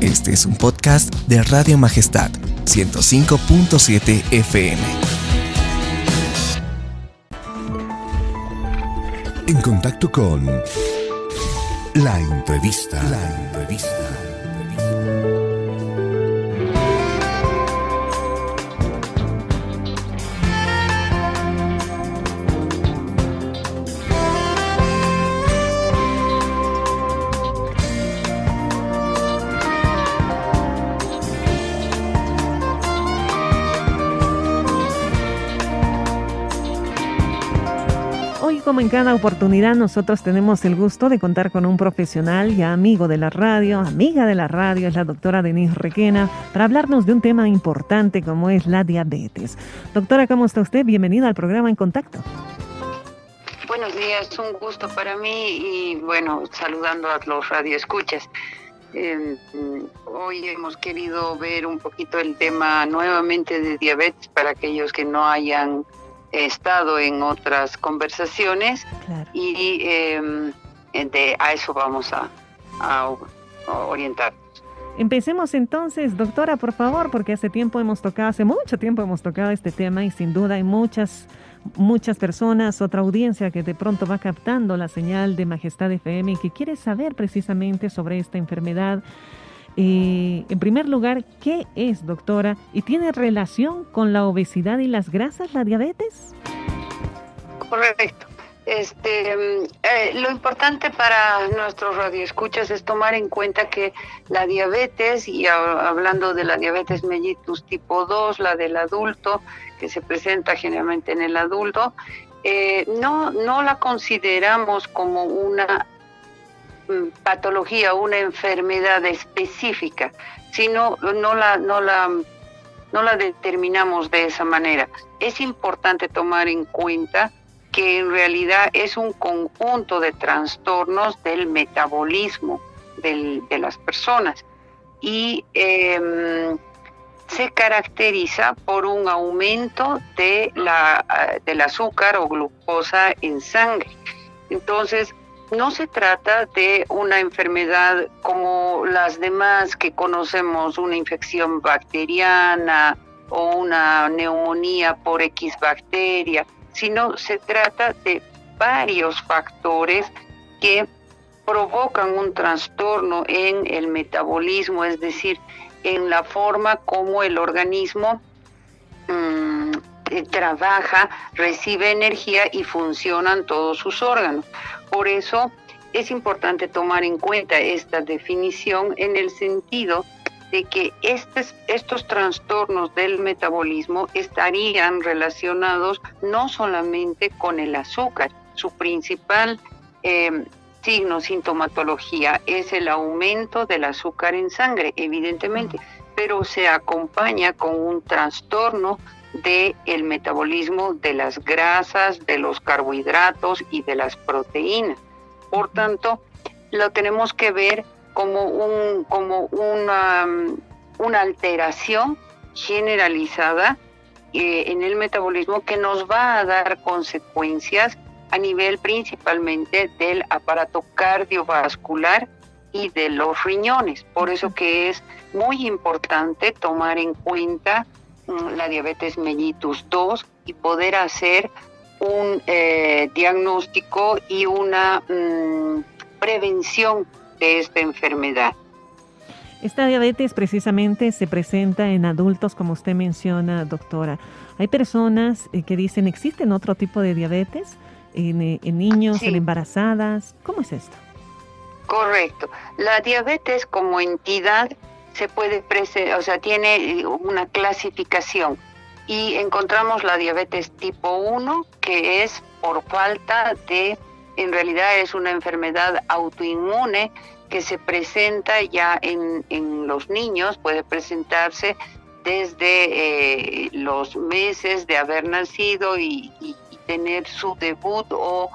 Este es un podcast de Radio Majestad 105.7 FM. En contacto con La Entrevista. Como en cada oportunidad, nosotros tenemos el gusto de contar con un profesional ya amigo de la radio, amiga de la radio, es la doctora Denise Requena, para hablarnos de un tema importante como es la diabetes. Doctora, ¿cómo está usted? Bienvenida al programa En Contacto. Buenos días, un gusto para mí y bueno, saludando a los radioescuchas. Hoy hemos querido ver un poquito el tema nuevamente de diabetes para aquellos que no hayan estado en otras conversaciones. Claro. Y a eso vamos a orientarnos. Empecemos entonces, doctora, por favor, porque hace mucho tiempo hemos tocado este tema y sin duda hay muchas personas, otra audiencia que de pronto va captando la señal de Majestad FM y que quiere saber precisamente sobre esta enfermedad. En primer lugar, ¿qué es, doctora? ¿Y tiene relación con la obesidad y las grasas, la diabetes? Correcto. Lo importante para nuestros radioescuchas es tomar en cuenta que la diabetes, y hablando de la diabetes mellitus tipo 2, la del adulto, que se presenta generalmente en el adulto, no la consideramos como una patología, una enfermedad específica, sino no la determinamos de esa manera. Es importante tomar en cuenta que en realidad es un conjunto de trastornos del metabolismo de las personas y se caracteriza por un aumento del azúcar o glucosa en sangre. Entonces, no se trata de una enfermedad como las demás que conocemos, una infección bacteriana o una neumonía por X bacteria, sino se trata de varios factores que provocan un trastorno en el metabolismo, es decir, en la forma como el organismo trabaja, recibe energía y funcionan todos sus órganos. Por eso es importante tomar en cuenta esta definición en el sentido de que estos trastornos del metabolismo estarían relacionados no solamente con el azúcar. Su principal sintomatología es el aumento del azúcar en sangre, evidentemente, pero se acompaña con un trastorno del metabolismo de las grasas, de los carbohidratos y de las proteínas. Por tanto, lo tenemos que ver como una alteración generalizada en el metabolismo que nos va a dar consecuencias a nivel principalmente del aparato cardiovascular y de los riñones. Por eso que es muy importante tomar en cuenta la diabetes mellitus 2 y poder hacer un diagnóstico y una prevención de esta enfermedad. Esta diabetes precisamente se presenta en adultos, como usted menciona, doctora. Hay personas que dicen, ¿existen otro tipo de diabetes en niños, sí, en embarazadas? ¿Cómo es esto? Correcto. La diabetes como entidad se puede tiene una clasificación y encontramos la diabetes tipo 1, que es por falta en realidad es una enfermedad autoinmune que se presenta ya en los niños, puede presentarse desde los meses de haber nacido y tener su debut o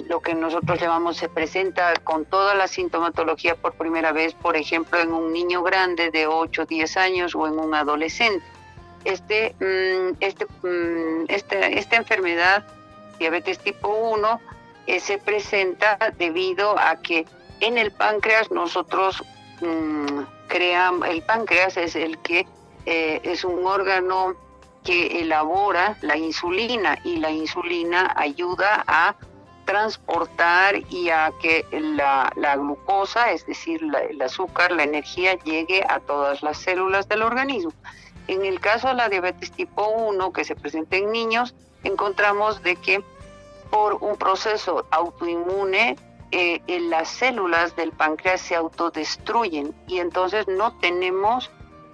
lo que nosotros llamamos se presenta con toda la sintomatología por primera vez, por ejemplo, en un niño grande de 8 o 10 años o en un adolescente. Esta enfermedad, diabetes tipo 1, se presenta debido a que en el páncreas nosotros el páncreas es el que es un órgano que elabora la insulina, y la insulina ayuda a transportar y a que la glucosa, es decir, el azúcar, la energía, llegue a todas las células del organismo. En el caso de la diabetes tipo 1 que se presenta en niños, encontramos de que por un proceso autoinmune las células del páncreas se autodestruyen y entonces no tenemos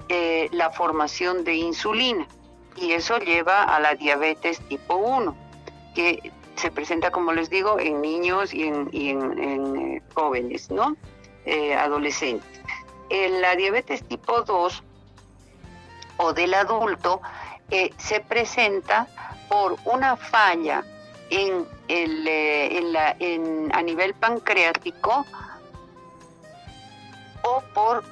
la formación de insulina, y eso lleva a la diabetes tipo 1, que se presenta, como les digo, en niños y en jóvenes, ¿no? Adolescentes. La diabetes tipo 2 o del adulto se presenta por una falla a nivel pancreático, o por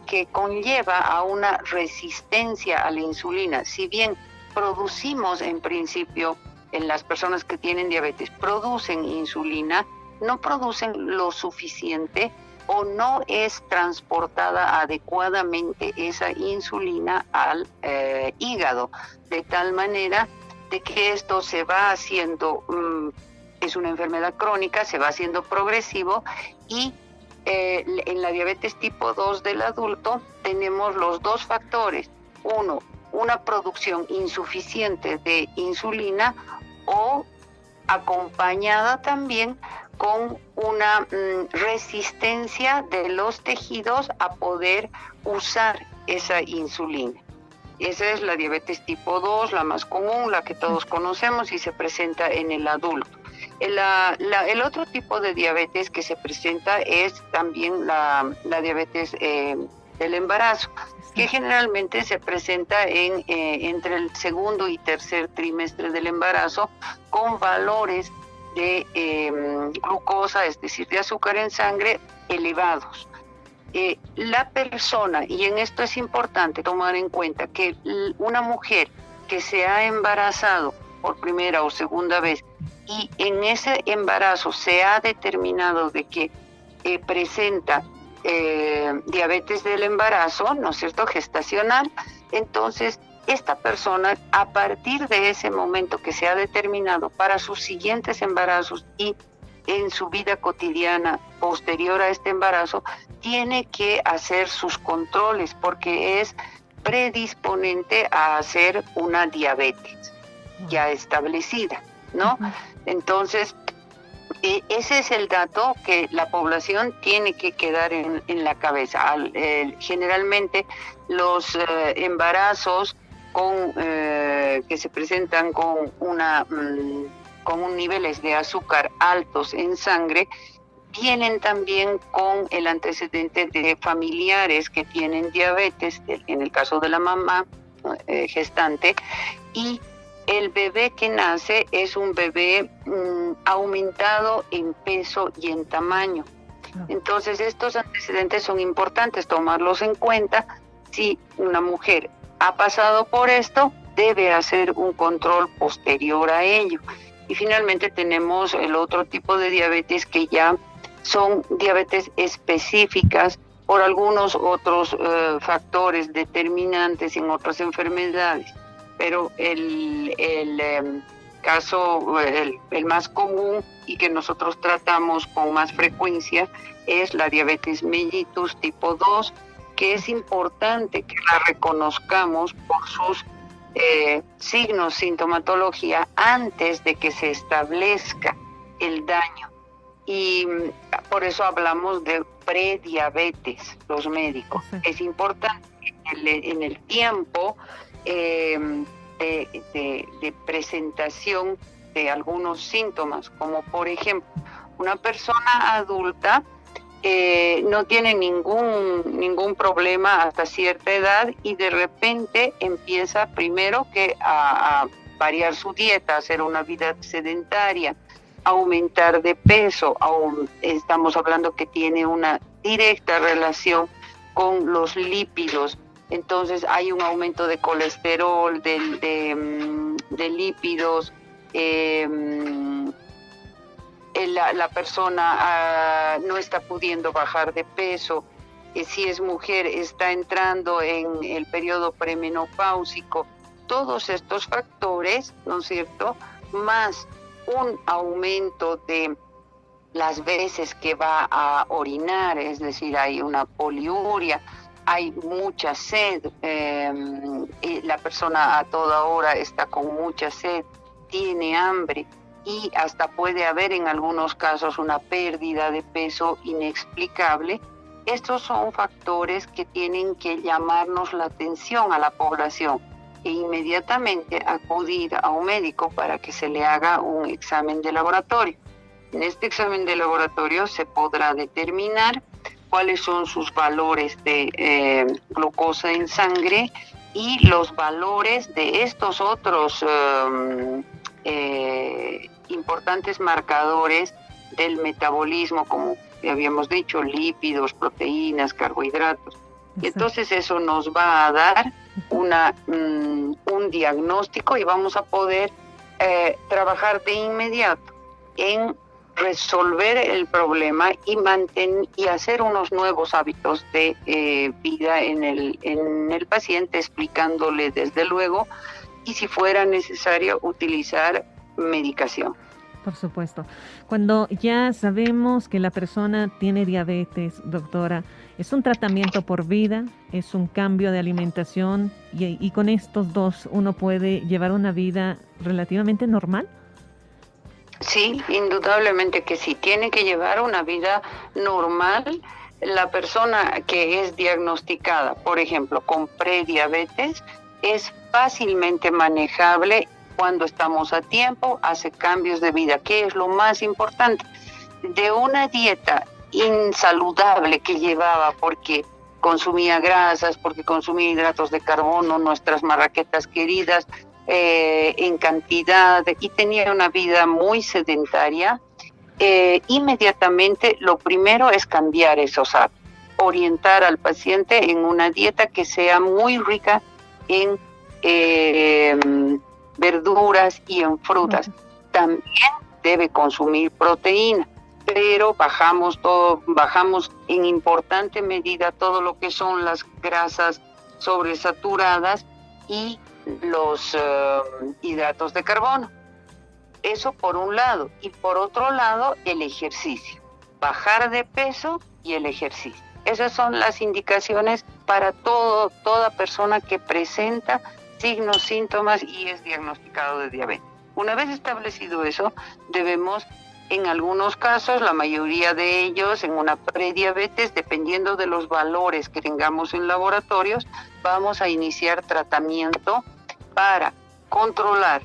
que conlleva a una resistencia a la insulina. Si bien producimos en principio, en las personas que tienen diabetes, producen insulina, no producen lo suficiente o no es transportada adecuadamente esa insulina al hígado, de tal manera de que esto se va haciendo, es una enfermedad crónica, se va haciendo progresivo, y en la diabetes tipo 2 del adulto tenemos los dos factores. Uno, una producción insuficiente de insulina, o acompañada también con una resistencia de los tejidos a poder usar esa insulina. Esa es la diabetes tipo 2, la más común, la que todos conocemos y se presenta en el adulto. El otro tipo de diabetes que se presenta es también la diabetes del embarazo, que generalmente se presenta entre el segundo y tercer trimestre del embarazo, con valores de glucosa, es decir, de azúcar en sangre, elevados. La persona, y en esto es importante tomar en cuenta que una mujer que se ha embarazado por primera o segunda vez, y en ese embarazo se ha determinado de que presenta diabetes del embarazo, ¿no es cierto?, gestacional, entonces esta persona, a partir de ese momento que se ha determinado para sus siguientes embarazos y en su vida cotidiana posterior a este embarazo, tiene que hacer sus controles, porque es predisponente a hacer una diabetes ya establecida, ¿no? Entonces, ese es el dato que la población tiene que quedar en la cabeza. Generalmente los embarazos que se presentan con niveles de azúcar altos en sangre vienen también con el antecedente de familiares que tienen diabetes, en el caso de la mamá gestante, y el bebé que nace es un bebé aumentado en peso y en tamaño. Entonces estos antecedentes son importantes tomarlos en cuenta. Si una mujer ha pasado por esto, debe hacer un control posterior a ello. Y finalmente tenemos el otro tipo de diabetes, que ya son diabetes específicas por algunos otros factores determinantes en otras enfermedades. Pero el caso, el más común y que nosotros tratamos con más frecuencia es la diabetes mellitus tipo 2, que es importante que la reconozcamos por sus signos, sintomatología, antes de que se establezca el daño. Y por eso hablamos de prediabetes, los médicos. Sí. Es importante en el tiempo de presentación de algunos síntomas, como por ejemplo, una persona adulta no tiene ningún problema hasta cierta edad, y de repente empieza primero que a variar su dieta, a hacer una vida sedentaria, aumentar de peso. Estamos hablando que tiene una directa relación con los lípidos. Entonces hay un aumento de colesterol, de lípidos, la persona no está pudiendo bajar de peso, si es mujer está entrando en el periodo premenopáusico, todos estos factores, ¿no es cierto?, más un aumento de las veces que va a orinar, es decir, hay una poliuria, hay mucha sed, y la persona a toda hora está con mucha sed, tiene hambre y hasta puede haber en algunos casos una pérdida de peso inexplicable. Estos son factores que tienen que llamarnos la atención a la población e inmediatamente acudir a un médico para que se le haga un examen de laboratorio. En este examen de laboratorio se podrá determinar cuáles son sus valores de glucosa en sangre y los valores de estos otros importantes marcadores del metabolismo, como habíamos dicho, lípidos, proteínas, carbohidratos. Y entonces eso nos va a dar un diagnóstico y vamos a poder trabajar de inmediato en resolver el problema y hacer unos nuevos hábitos de vida en el paciente, explicándole desde luego, y si fuera necesario utilizar medicación. Por supuesto. Cuando ya sabemos que la persona tiene diabetes, doctora, ¿es un tratamiento por vida? ¿Es un cambio de alimentación? Y con estos dos uno puede llevar una vida relativamente normal. Sí, indudablemente que sí. Tiene que llevar una vida normal. La persona que es diagnosticada, por ejemplo, con prediabetes, es fácilmente manejable cuando estamos a tiempo, hace cambios de vida, que es lo más importante. De una dieta insaludable que llevaba porque consumía grasas, porque consumía hidratos de carbono, nuestras marraquetas queridas, en cantidad, y tenía una vida muy sedentaria, inmediatamente lo primero es cambiar esos hábitos, orientar al paciente en una dieta que sea muy rica en verduras y en frutas. También debe consumir proteína, pero bajamos en importante medida todo lo que son las grasas sobresaturadas y los hidratos de carbono. Eso por un lado. Y por otro lado, el ejercicio. Bajar de peso y el ejercicio. Esas son las indicaciones para toda persona que presenta signos, síntomas y es diagnosticado de diabetes. Una vez establecido eso, debemos, en algunos casos, la mayoría de ellos, en una prediabetes, dependiendo de los valores que tengamos en laboratorios, vamos a iniciar tratamiento para controlar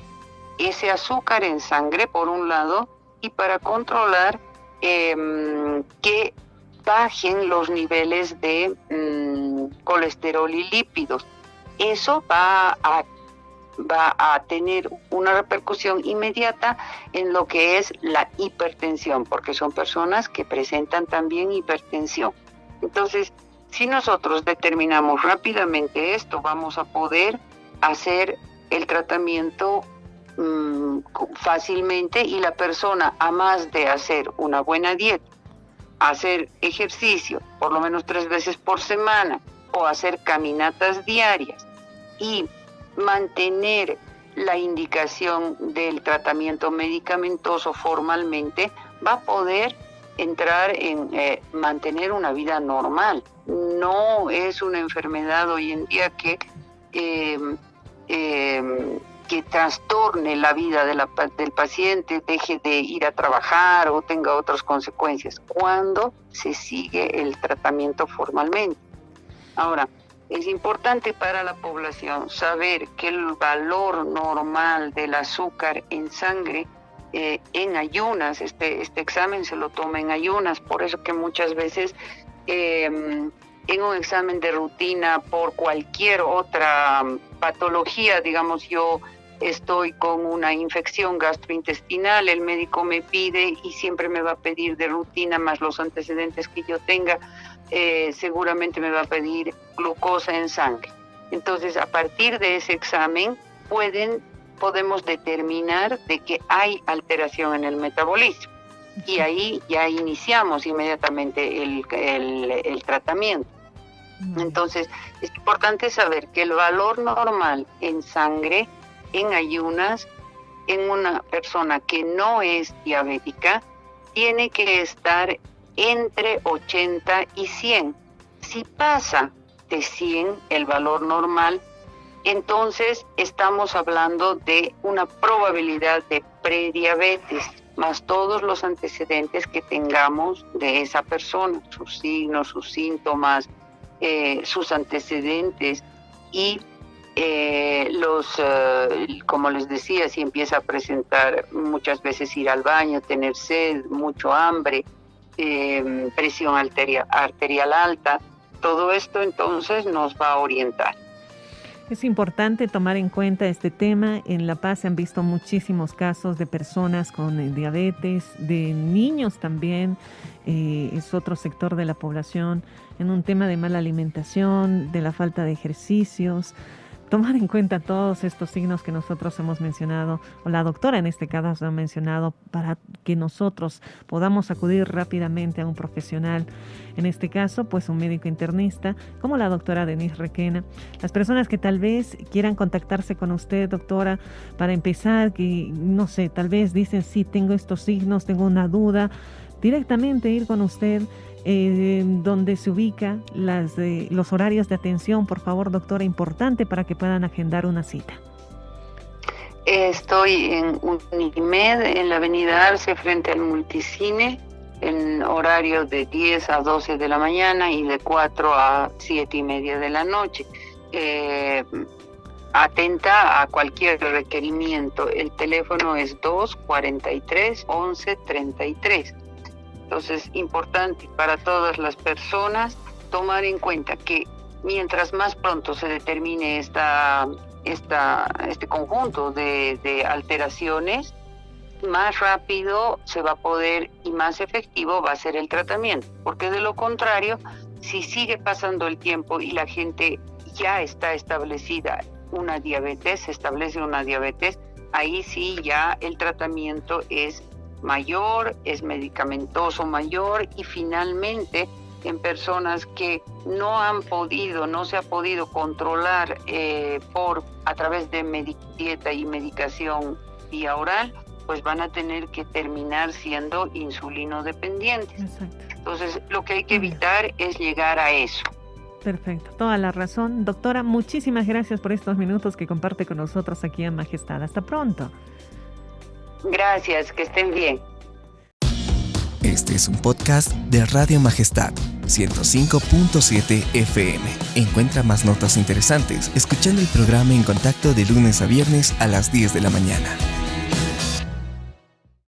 ese azúcar en sangre, por un lado, y para controlar que bajen los niveles de colesterol y lípidos. Eso va a tener una repercusión inmediata en lo que es la hipertensión, porque son personas que presentan también hipertensión. Entonces, si nosotros determinamos rápidamente esto, vamos a poder hacer el tratamiento fácilmente, y la persona, a más de hacer una buena dieta, hacer ejercicio por lo menos 3 veces por semana o hacer caminatas diarias y mantener la indicación del tratamiento medicamentoso formalmente, va a poder entrar en mantener una vida normal. No es una enfermedad hoy en día que trastorne la vida del paciente, deje de ir a trabajar o tenga otras consecuencias cuando se sigue el tratamiento formalmente. Ahora, es importante para la población saber que el valor normal del azúcar en sangre en ayunas, este examen se lo toma en ayunas, por eso que muchas veces en un examen de rutina por cualquier otra patología, digamos, yo estoy con una infección gastrointestinal, el médico me pide y siempre me va a pedir de rutina, más los antecedentes que yo tenga, seguramente me va a pedir glucosa en sangre. Entonces, a partir de ese examen podemos determinar de que hay alteración en el metabolismo. y ahí ya iniciamos inmediatamente el tratamiento. Entonces, es importante saber que el valor normal en sangre, en ayunas, en una persona que no es diabética, tiene que estar entre 80 y 100. Si pasa de 100 el valor normal, entonces estamos hablando de una probabilidad de prediabetes, más todos los antecedentes que tengamos de esa persona, sus signos, sus síntomas, sus antecedentes y como les decía, si empieza a presentar muchas veces ir al baño, tener sed, mucho hambre, presión arterial alta, todo esto entonces nos va a orientar. Es importante tomar en cuenta este tema. En La Paz se han visto muchísimos casos de personas con diabetes, de niños también, es otro sector de la población, en un tema de mala alimentación, de la falta de ejercicios. Tomar en cuenta todos estos signos que nosotros hemos mencionado, o la doctora en este caso ha mencionado, para que nosotros podamos acudir rápidamente a un profesional, en este caso pues un médico internista como la doctora Denise Requena. Las personas que tal vez quieran contactarse con usted, doctora, para empezar, que no sé, tal vez dicen sí, tengo estos signos, tengo una duda, directamente ir con usted. Donde se ubica los horarios de atención, por favor, doctora, importante para que puedan agendar una cita. Estoy en Unimed, en la avenida Arce, frente al Multicine, en horario de 10 a 12 de la mañana y de 4 a 7 y media de la noche. Atenta a cualquier requerimiento. El teléfono es 243-1133. Entonces, importante para todas las personas tomar en cuenta que mientras más pronto se determine este conjunto de alteraciones, más rápido se va a poder y más efectivo va a ser el tratamiento. Porque de lo contrario, si sigue pasando el tiempo y la gente ya está establecida se establece una diabetes, ahí sí ya el tratamiento es mayor, es medicamentoso mayor y finalmente en personas que no se ha podido controlar a través de dieta y medicación vía oral, pues van a tener que terminar siendo insulinodependientes. Exacto. Entonces, lo que hay que evitar es llegar a eso. Perfecto, toda la razón. Doctora, muchísimas gracias por estos minutos que comparte con nosotros aquí en Majestad. Hasta pronto. Gracias, que estén bien. Este es un podcast de Radio Majestad 105.7 FM. Encuentra más notas interesantes escuchando el programa En Contacto de lunes a viernes a las 10 de la mañana.